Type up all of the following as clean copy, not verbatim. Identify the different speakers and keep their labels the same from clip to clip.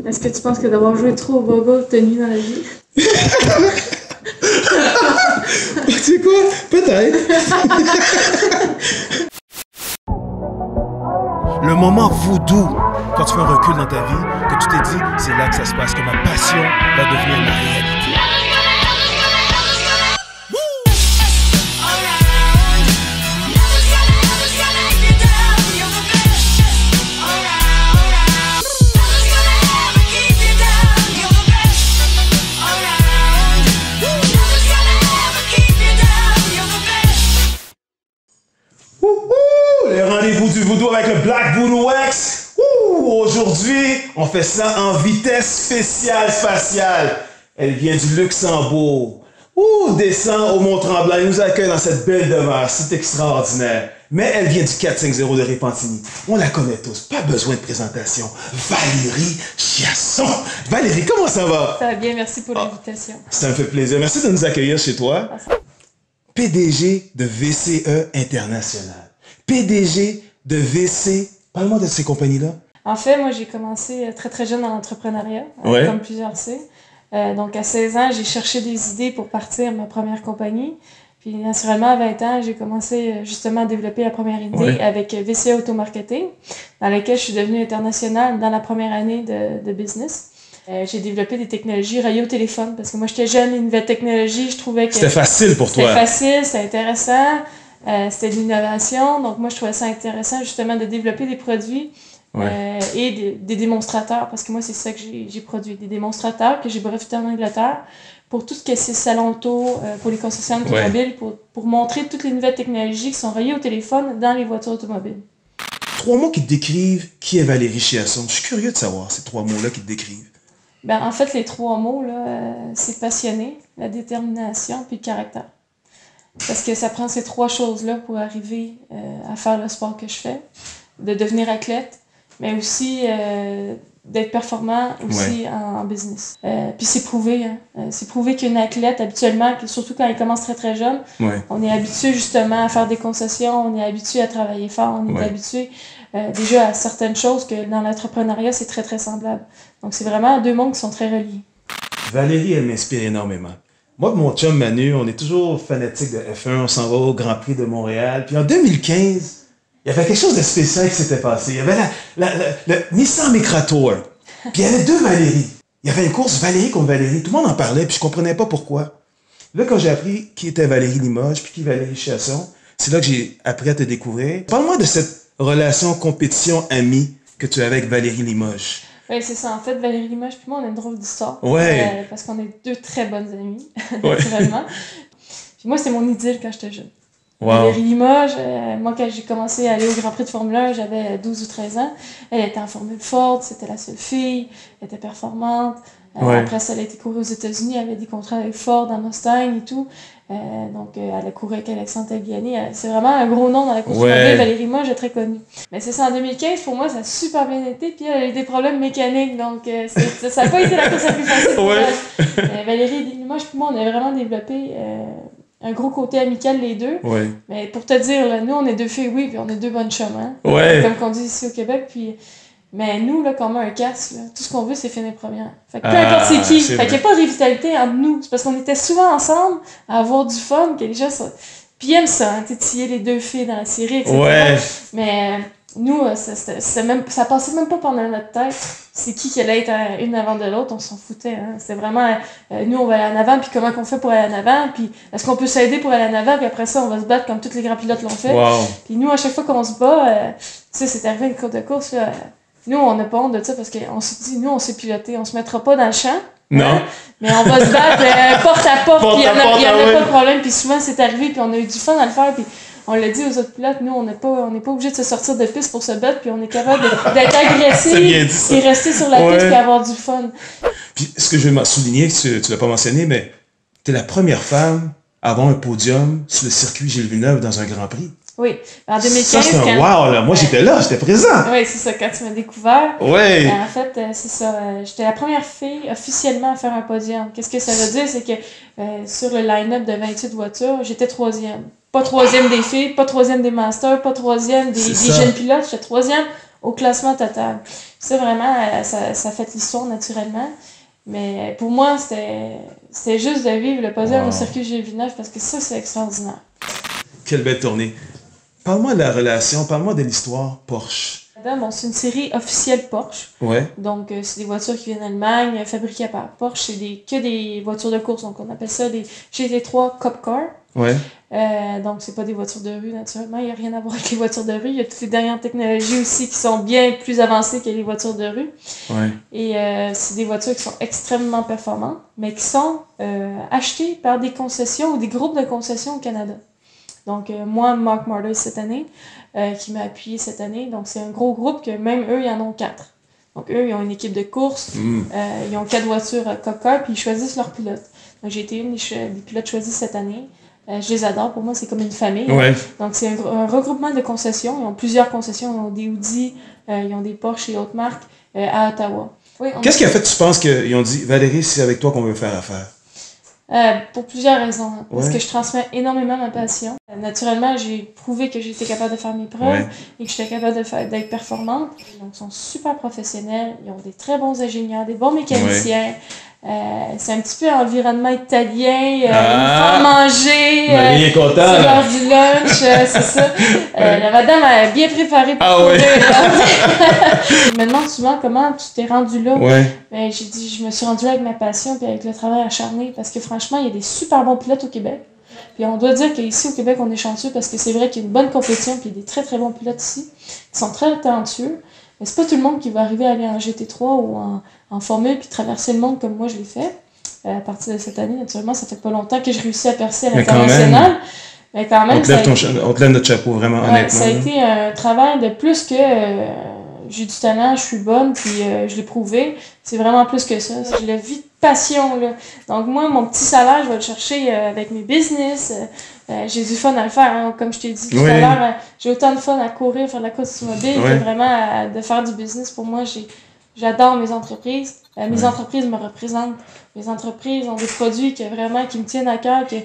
Speaker 1: Est-ce que tu penses que d'avoir joué trop au bobo t'a nuit dans la vie?
Speaker 2: Tu sais quoi? Peut-être. Le moment voodoo, quand tu fais un recul dans ta vie, que tu t'es dit, c'est là que ça se passe, que ma passion va devenir ma réalité. Le rendez-vous du voodoo avec le Black Voodoo X. Aujourd'hui, on fait ça en vitesse spéciale spatiale. Elle vient du Luxembourg. Descend au Mont-Tremblant. Elle nous accueille dans cette belle demeure. C'est extraordinaire. Mais elle vient du 450 de Repentigny. On la connaît tous. Pas besoin de présentation. Valérie Chiasson. Valérie, comment ça va?
Speaker 1: Ça va bien, merci pour l'invitation.
Speaker 2: Ça me fait plaisir. Merci de nous accueillir chez toi. PDG de VCE International. PDG de VC. Parle-moi de ces compagnies-là.
Speaker 1: En fait, moi, j'ai commencé très très jeune dans l'entrepreneuriat, comme plusieurs savent. Donc, à 16 ans, j'ai cherché des idées pour partir ma première compagnie. Puis, naturellement, à 20 ans, j'ai commencé justement à développer la première idée avec VCE Automarketing, dans laquelle je suis devenue internationale dans la première année de business. J'ai développé des technologies reliées au téléphone, parce que moi, j'étais jeune, une nouvelle technologie, je trouvais que...
Speaker 2: C'était facile pour toi.
Speaker 1: C'était facile, c'était intéressant, c'était de l'innovation. Donc, moi, je trouvais ça intéressant, justement, de développer des produits et des démonstrateurs, parce que moi, c'est ça que j'ai produit, des démonstrateurs que j'ai brevetés en Angleterre pour tout ce qui est salon auto, pour les concessionnaires automobiles, pour montrer toutes les nouvelles technologies qui sont reliées au téléphone dans les voitures automobiles.
Speaker 2: 3 mots qui te décrivent qui est Valérie Chiasson. Je suis curieux de savoir ces 3 mots-là qui te décrivent.
Speaker 1: Ben, en fait, les 3 mots, là, c'est passionné, la détermination puis le caractère. Parce que ça prend ces 3 choses-là pour arriver à faire le sport que je fais, de devenir athlète, mais aussi d'être performant aussi en business. Puis c'est prouvé, hein. C'est prouvé qu'une athlète, habituellement, surtout quand elle commence très très jeune, on est habitué justement à faire des concessions, on est habitué à travailler fort, on est habitué déjà à certaines choses que dans l'entrepreneuriat, c'est très très semblable. Donc c'est vraiment 2 mondes qui sont très reliés.
Speaker 2: Valérie, elle m'inspire énormément. Moi et mon chum Manu, on est toujours fanatique de F1, on s'en va au Grand Prix de Montréal. Puis en 2015, il y avait quelque chose de spécial qui s'était passé. Il y avait le Nissan Micra Tour. Puis il y avait 2 Valérie. Il y avait une course Valérie contre Valérie. Tout le monde en parlait, puis je comprenais pas pourquoi. Là, quand j'ai appris qui était Valérie Limoges, puis qui Valérie Chiasson, c'est là que j'ai appris à te découvrir. Parle-moi de cette relation compétition-amie que tu as avec Valérie Limoges.
Speaker 1: Oui, c'est ça. En fait, Valérie Limoges puis moi, on a une drôle d'histoire. Parce qu'on est 2 très bonnes amies, naturellement. Puis moi, c'était mon idylle quand j'étais jeune. Valérie Limoges, moi, quand j'ai commencé à aller au Grand Prix de Formule 1, j'avais 12 ou 13 ans. Elle était en Formule Ford, c'était la seule fille, elle était performante. Après ça, elle a été courue aux États-Unis, elle avait des contrats avec Ford, en Mustang et tout. Donc, elle a couru avec Alexandre Tagliani. C'est vraiment un gros nom dans la course automobile. Valérie Limoges est très connue. Mais c'est ça, en 2015, pour moi, ça a super bien été. Puis elle a eu des problèmes mécaniques. Donc, ça n'a pas été la course la plus facile pour elle. Valérie Limoges, puis moi, on a vraiment développé un gros côté amical, les 2. Mais pour te dire, là, nous, on est 2 filles, puis on est 2 bonnes chums. Hein? Comme qu'on dit ici au Québec. Puis... Mais nous, là, quand on met un casque, là, tout ce qu'on veut, c'est finir première. Fait que peu importe c'est qui. Fait qu'il n'y a pas de rivalité entre nous. C'est parce qu'on était souvent ensemble à avoir du fun, que les gens sont... Puis ils aiment ça, hein, tétiller les 2 filles dans la série, etc. Mais nous, ça passait même pas pendant notre tête. C'est qui allait être une avant de l'autre, on s'en foutait. Hein. C'était vraiment, nous, on va aller en avant, puis comment qu'on fait pour aller en avant, puis est-ce qu'on peut s'aider pour aller en avant, puis après ça, on va se battre comme tous les grands pilotes l'ont fait. Puis nous, à chaque fois qu'on se bat, tu sais, c'est arrivé une course de course, là, nous, on n'a pas honte de ça parce qu'on s'est dit, nous, on s'est piloté, on se mettra pas dans le champ.
Speaker 2: Non.
Speaker 1: Mais on va se battre porte à porte, puis il y en a pas de problème, puis souvent c'est arrivé, puis on a eu du fun à le faire, puis on l'a dit aux autres pilotes, nous, on n'est pas obligé de se sortir de piste pour se battre, puis on est capable d'être agressif et rester sur la piste et avoir du fun.
Speaker 2: Puis ce que je veux souligner, tu l'as pas mentionné, mais tu es la première femme à avoir un podium sur le circuit Gilles Villeneuve dans un Grand Prix.
Speaker 1: Oui, en 2015...
Speaker 2: Ça, c'est un wow, là. Moi, j'étais là, j'étais présent.
Speaker 1: Oui, c'est ça, quand tu m'as découvert. En fait, c'est ça. J'étais la première fille officiellement à faire un podium. Qu'est-ce que ça veut dire? C'est que sur le line-up de 28 voitures, j'étais 3e. Pas 3e des filles, pas 3e des masters, pas 3e des jeunes pilotes. J'étais 3e au classement total. Ça, vraiment, ça fait l'histoire naturellement. Mais pour moi, c'était juste de vivre le podium au circuit Gilles Villeneuve parce que ça, c'est extraordinaire.
Speaker 2: Quelle belle tournée. Parle-moi de la relation, parle-moi de l'histoire Porsche.
Speaker 1: Bon, c'est une série officielle Porsche.
Speaker 2: Ouais.
Speaker 1: Donc, c'est des voitures qui viennent d'Allemagne, fabriquées par Porsche. C'est que des voitures de course. Donc, on appelle ça des GT3 Cup Car.
Speaker 2: Ouais.
Speaker 1: Donc, c'est pas des voitures de rue, naturellement. Il n'y a rien à voir avec les voitures de rue. Il y a toutes les dernières technologies aussi qui sont bien plus avancées que les voitures de rue.
Speaker 2: Ouais.
Speaker 1: Et c'est des voitures qui sont extrêmement performantes, mais qui sont achetées par des concessions ou des groupes de concessions au Canada. Donc, moi, Mark Marders cette année, qui m'a appuyé cette année. Donc, c'est un gros groupe que même eux, ils en ont 4. Donc, eux, ils ont une équipe de course. Ils ont 4 voitures Cup Car, puis ils choisissent leurs pilotes. Donc, j'ai été une des pilotes choisis cette année. Je les adore. Pour moi, c'est comme une famille.
Speaker 2: Ouais.
Speaker 1: Donc, c'est un regroupement de concessions. Ils ont plusieurs concessions. Ils ont des Audi, ils ont des Porsche et autres marques à Ottawa. Oui,
Speaker 2: qu'est-ce qui a fait que tu penses qu'ils ont dit « Valérie, c'est avec toi qu'on veut faire affaire » ?
Speaker 1: Pour plusieurs raisons. Parce que je transmets énormément ma passion. Naturellement, j'ai prouvé que j'étais capable de faire mes preuves et que j'étais capable d'être performante. Donc, ils sont super professionnels. Ils ont des très bons ingénieurs, des bons mécaniciens. C'est un petit peu environnement italien. Ils font manger.
Speaker 2: Il est content.
Speaker 1: C'est l'heure du lunch, c'est ça. La madame a bien préparé pour courir. Je me demande souvent comment tu t'es rendu là. Ben, j'ai dit, je me suis rendue là avec ma passion et avec le travail acharné parce que franchement, il y a des super bons pilotes au Québec. Puis on doit dire qu'ici au Québec, on est chanceux parce que c'est vrai qu'il y a une bonne compétition puis il y a des très très bons pilotes ici qui sont très talentueux. Mais c'est pas tout le monde qui va arriver à aller en GT3 ou en Formule puis traverser le monde comme moi je l'ai fait. À partir de cette année, naturellement, ça fait pas longtemps que je réussis à percer à l'international. Mais quand même,
Speaker 2: on te lève notre chapeau, vraiment, honnêtement.
Speaker 1: Ça a été un travail de plus que j'ai du talent, je suis bonne, puis je l'ai prouvé. C'est vraiment plus que ça. Je le vis de passion, là. Donc moi, mon petit salaire, je vais le chercher avec mes business. J'ai du fun à le faire, hein. Comme je t'ai dit tout à l'heure, j'ai autant de fun à courir, faire de la course automobile que vraiment de faire du business. Pour moi, j'adore mes entreprises. Mes entreprises me représentent. Mes entreprises ont des produits qui me tiennent à cœur, que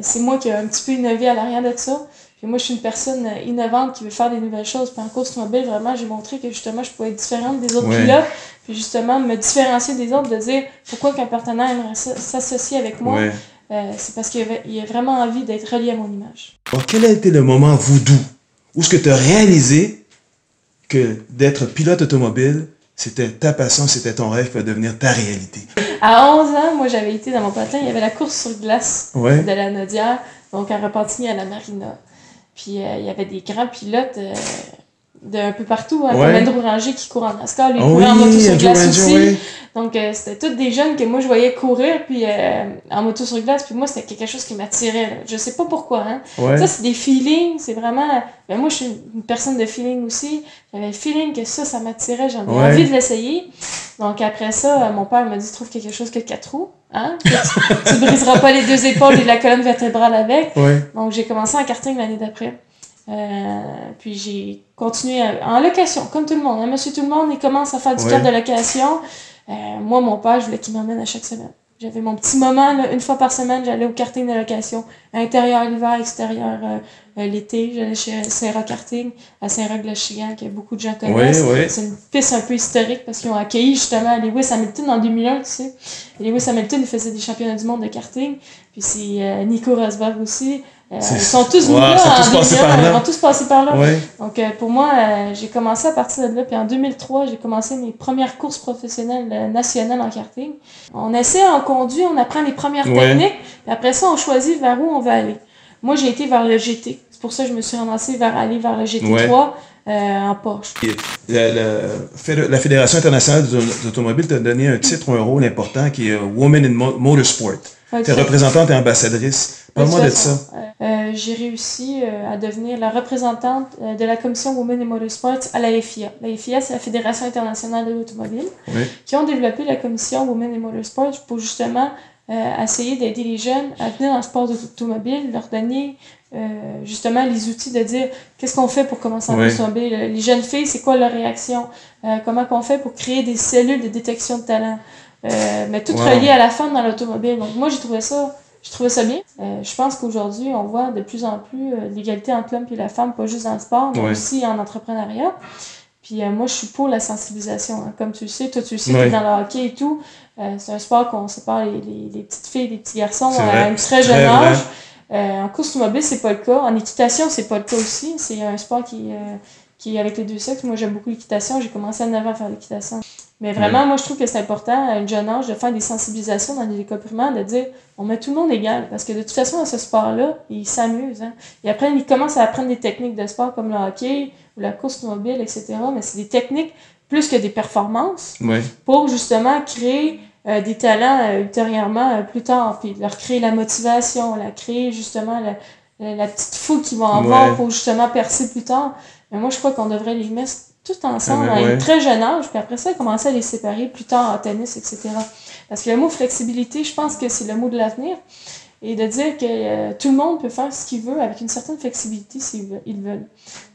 Speaker 1: c'est moi qui ai un petit peu innové à l'arrière de ça. Puis moi, je suis une personne innovante qui veut faire des nouvelles choses. Puis en course automobile, vraiment, j'ai montré que justement, je pouvais être différente des autres pilotes. Puis justement, me différencier des autres, de dire pourquoi qu'un partenaire aimerait s'associer avec moi. C'est parce qu'il a vraiment envie d'être relié à mon image.
Speaker 2: Alors, quel a été le moment voodoo où est-ce que tu as réalisé que d'être pilote automobile, c'était ta passion, c'était ton rêve qui va devenir ta réalité?
Speaker 1: À 11 ans, moi, j'avais été dans mon patin, il y avait la course sur glace de la Nodière, donc à Repentigny à la Marina. Puis il y avait des grands pilotes d'un peu partout, comme Andrew Ranger qui court en NASCAR, lui il courait en moto sur glace aussi. Donc c'était tous des jeunes que moi je voyais courir puis en moto sur glace, puis moi c'était quelque chose qui m'attirait. Là. Je sais pas pourquoi, hein. Ça c'est des feelings, c'est vraiment... Ben, moi je suis une personne de feeling aussi. J'avais le feeling que ça m'attirait, j'en ai envie de l'essayer. Donc après ça, mon père m'a dit trouve quelque chose que 4 roues, hein. Tu briseras pas les 2 épaules et la colonne vertébrale avec. Donc j'ai commencé en karting l'année d'après. Puis j'ai continué en location, comme tout le monde. Hein? Monsieur tout le monde, il commence à faire du cadre de location. Moi, mon père, je voulais qu'il m'emmène à chaque semaine. J'avais mon petit moment, là, une fois par semaine, j'allais au karting de location. Intérieur l'hiver, extérieur l'été. J'allais chez Saint-Roch Karting, à Saint-Roch-de-Chigan, que beaucoup de gens connaissent. C'est une piste un peu historique parce qu'ils ont accueilli justement Lewis Hamilton en 2001, tu sais. Et Lewis Hamilton, il faisait des championnats du monde de karting. Puis c'est Nico Rosberg aussi. Ils sont tous venus là en 2001, ils vont tous passer par là. Donc pour moi, j'ai commencé à partir de là. Puis en 2003, j'ai commencé mes premières courses professionnelles nationales en karting. On essaie, on conduit, on apprend les premières techniques. Puis après ça, on choisit vers où on va aller. Moi, j'ai été vers le GT. C'est pour ça que je me suis ramassée vers le GT3 en Porsche.
Speaker 2: La Fédération internationale d'automobile t'a donné un titre ou un rôle important qui est Women in Motorsport. Tu es représentante et ambassadrice. Parle-moi de ça.
Speaker 1: J'ai réussi à devenir la représentante de la commission Women in Motorsport à la FIA. La FIA, c'est la Fédération internationale de l'automobile, qui ont développé la commission Women in Motorsport pour justement essayer d'aider les jeunes à venir dans le sport d'automobile, leur donner justement les outils de dire qu'est-ce qu'on fait pour commencer en automobile. Les jeunes filles, c'est quoi leur réaction? Comment qu'on fait pour créer des cellules de détection de talent? Mais tout relié à la femme dans l'automobile. Donc moi, j'ai trouvé ça bien. Je pense qu'aujourd'hui, on voit de plus en plus l'égalité entre l'homme et la femme, pas juste dans le sport, mais aussi en entrepreneuriat. Puis moi, je suis pour la sensibilisation. Hein. Comme tu le sais, toi, tu le sais, tu es dans le hockey et tout. C'est un sport qu'on sépare les petites filles et les petits garçons à un très jeune âge. En course automobile, c'est pas le cas. En équitation, c'est pas le cas aussi. C'est un sport qui est avec les deux sexes. Moi, j'aime beaucoup l'équitation. J'ai commencé à 9 ans à faire l'équitation. Mais vraiment, moi, je trouve que c'est important, à un jeune âge, de faire des sensibilisations dans les écoles primaires, de dire, on met tout le monde égal. Parce que de toute façon, dans ce sport-là, ils s'amusent. Hein. Et après, ils commencent à apprendre des techniques de sport comme le hockey ou la course automobile, etc. Mais c'est des techniques plus que des performances pour justement créer des talents ultérieurement plus tard. Puis leur créer la motivation, créer justement la petite foule qu'ils vont avoir pour justement percer plus tard. Mais moi, je crois qu'on devrait les mettre tout ensemble à un très jeune âge, puis après ça, commencer à les séparer plus tard en tennis, etc. Parce que le mot flexibilité, je pense que c'est le mot de l'avenir. Et de dire que tout le monde peut faire ce qu'il veut avec une certaine flexibilité s'ils veulent.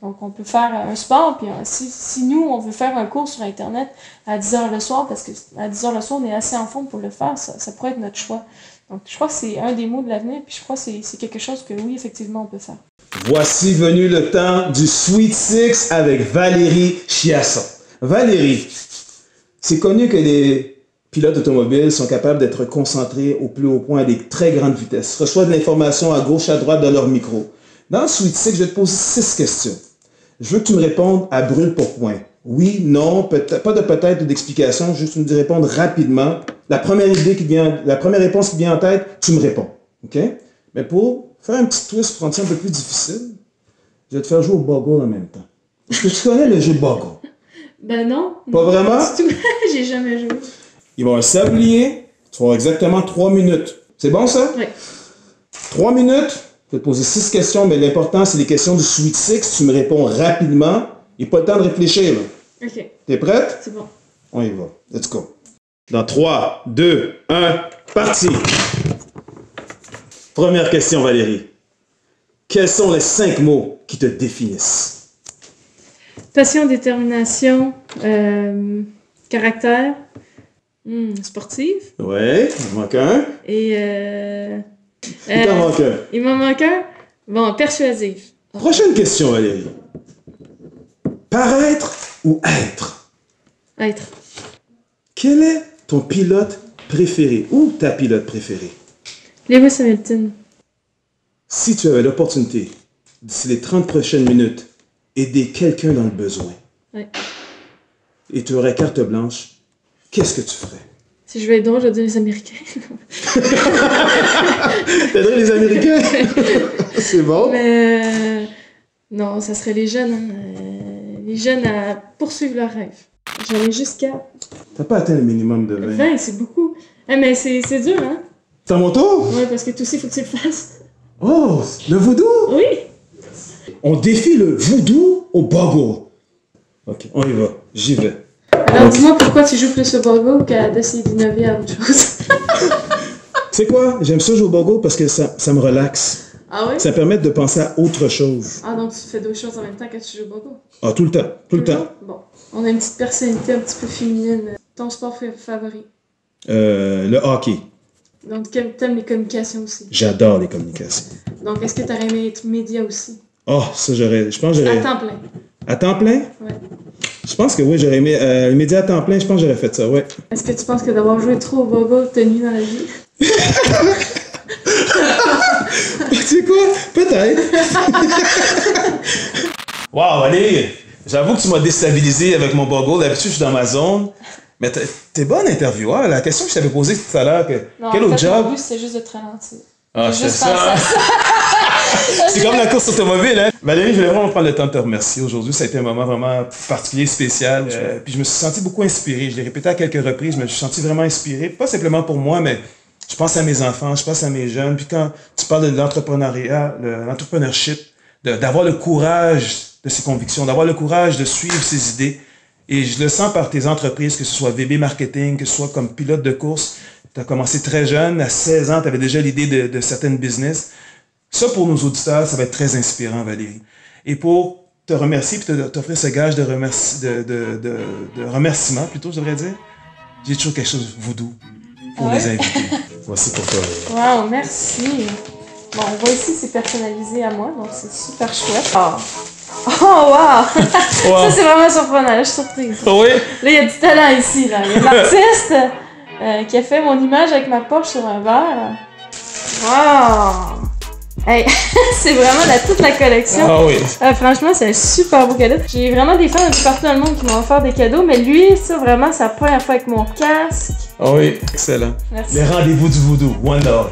Speaker 1: Donc, on peut faire un sport, puis si nous, on veut faire un cours sur Internet à 10h le soir, parce qu'à 10h le soir, on est assez en forme pour le faire, ça pourrait être notre choix. Donc, je crois que c'est un des mots de l'avenir, puis je crois que c'est quelque chose que, oui, effectivement, on peut faire.
Speaker 2: Voici venu le temps du Sweet Six avec Valérie Chiasson. Valérie, c'est connu que les pilotes automobiles sont capables d'être concentrés au plus haut point à des très grandes vitesses, reçoivent de l'information à gauche, à droite de leur micro. Dans le Sweet Six, je vais te poser 6 questions. Je veux que tu me répondes à brûle pour point. Oui, non, pas de peut-être ou d'explication, juste me répondre rapidement. La première réponse qui vient en tête, tu me réponds. OK? Mais pour faire un petit twist pour rendre ça un peu plus difficile, je vais te faire jouer au Boggle en même temps. Est-ce que tu connais le jeu Boggle?
Speaker 1: Ben non.
Speaker 2: Pas vraiment?
Speaker 1: J'ai jamais joué.
Speaker 2: Il va y avoir un sablier, tu vas avoir exactement 3 minutes. C'est bon ça?
Speaker 1: Oui.
Speaker 2: 3 minutes, je vais te poser 6 questions, mais l'important c'est les questions du Sweet Six. Tu me réponds rapidement. Il n'y a pas le temps de réfléchir. Là.
Speaker 1: OK.
Speaker 2: T'es prête?
Speaker 1: C'est bon.
Speaker 2: On y va. Let's go. Dans 3, 2, 1, parti! Première question, Valérie. Quels sont les 5 mots qui te définissent?
Speaker 1: Passion, détermination, caractère, sportive.
Speaker 2: Ouais, il manque un.
Speaker 1: Et
Speaker 2: il t'en manque un.
Speaker 1: Il m'en manque un. Bon, persuasive.
Speaker 2: Prochaine question, Valérie. Paraître ou être?
Speaker 1: Être.
Speaker 2: Quel est ton pilote préféré ou ta pilote préférée?
Speaker 1: Lewis Hamilton.
Speaker 2: Si tu avais l'opportunité, d'ici les 30 prochaines minutes, aider quelqu'un dans le besoin, et tu aurais carte blanche, qu'est-ce que tu ferais?
Speaker 1: Si je veux être drôle, je vais dire les Américains.
Speaker 2: T'aiderais les Américains? C'est bon.
Speaker 1: Mais non, ça serait les jeunes. Hein. Les jeunes à poursuivre leurs rêves. J'en ai jusqu'à...
Speaker 2: T'as pas atteint le minimum de 20.
Speaker 1: 20, c'est beaucoup. Mais c'est dur, hein?
Speaker 2: C'est à mon tour?
Speaker 1: Oui, parce que toi aussi, il faut que tu le fasses.
Speaker 2: Oh, le voodoo?
Speaker 1: Oui.
Speaker 2: On défie le voodoo au Boggle. Ok, on y va. J'y vais.
Speaker 1: Alors, dis-moi pourquoi tu joues plus au Boggle qu'à d'essayer d'innover à autre chose.
Speaker 2: Tu sais quoi? J'aime ça jouer au Boggle parce que ça me relaxe.
Speaker 1: Ah oui?
Speaker 2: Ça me permet de penser à autre chose.
Speaker 1: Ah, donc tu fais d'autres choses en même temps que tu joues au Boggle?
Speaker 2: Ah, tout le temps. Tout le temps.
Speaker 1: Bon. On a une petite personnalité un petit peu féminine. Ton sport favori?
Speaker 2: Le hockey.
Speaker 1: Donc, t'aimes les communications aussi?
Speaker 2: J'adore les communications.
Speaker 1: Donc, est-ce que t'aurais aimé être média aussi?
Speaker 2: Oh, ça, je pense que j'aurais...
Speaker 1: À temps plein?
Speaker 2: À temps plein?
Speaker 1: Oui.
Speaker 2: Je pense que oui, j'aurais aimé... le média à temps plein, je pense que j'aurais fait ça, ouais.
Speaker 1: Est-ce que tu penses que d'avoir joué trop au Boggle t'a nuit dans la vie?
Speaker 2: Tu sais quoi? Peut-être. Wow, allez! J'avoue que tu m'as déstabilisé avec mon Boggle. D'habitude, je suis dans ma zone. Mais t'es bonne intervieweur. La question que je t'avais posée tout à l'heure, quel autre job?
Speaker 1: Mon but, c'est juste de te ralentir.
Speaker 2: Ah, c'est ça. C'est comme la course automobile, hein? Valérie, je voulais vraiment prendre le temps de te remercier aujourd'hui. Ça a été un moment vraiment particulier, spécial. Puis je me suis senti beaucoup inspiré. Je l'ai répété à quelques reprises, mais je me suis senti vraiment inspiré. Pas simplement pour moi, mais je pense à mes enfants, je pense à mes jeunes. Puis quand tu parles de l'entrepreneuriat, l'entrepreneurship, d'avoir le courage de ses convictions, d'avoir le courage de suivre ses idées. Et je le sens par tes entreprises, que ce soit VB Marketing, que ce soit comme pilote de course. Tu as commencé très jeune, à 16 ans, tu avais déjà l'idée de certaines business. Ça, pour nos auditeurs, ça va être très inspirant, Valérie. Et pour te remercier et t'offrir ce gage de remerciement, plutôt, je devrais dire, j'ai toujours quelque chose de voodoo pour les invités. Voici pour toi.
Speaker 1: Wow, merci. Bon, on voit ici, c'est personnalisé à moi, donc c'est super chouette. Ah, Oh, wow! Ça, c'est vraiment surprenant. Là, je suis surprise.
Speaker 2: Oui?
Speaker 1: Là, il y a du talent ici. Là. Il y a un artiste qui a fait mon image avec ma poche sur un verre. Wow! Hey, c'est vraiment toute la collection.
Speaker 2: Ah oui.
Speaker 1: Franchement, c'est un super beau cadeau. J'ai vraiment des fans un peu partout dans le monde qui m'ont offert des cadeaux, mais lui, ça, vraiment, c'est la première fois avec mon casque.
Speaker 2: Ah oui, excellent.
Speaker 1: Merci.
Speaker 2: Les rendez-vous du voodoo, One Love.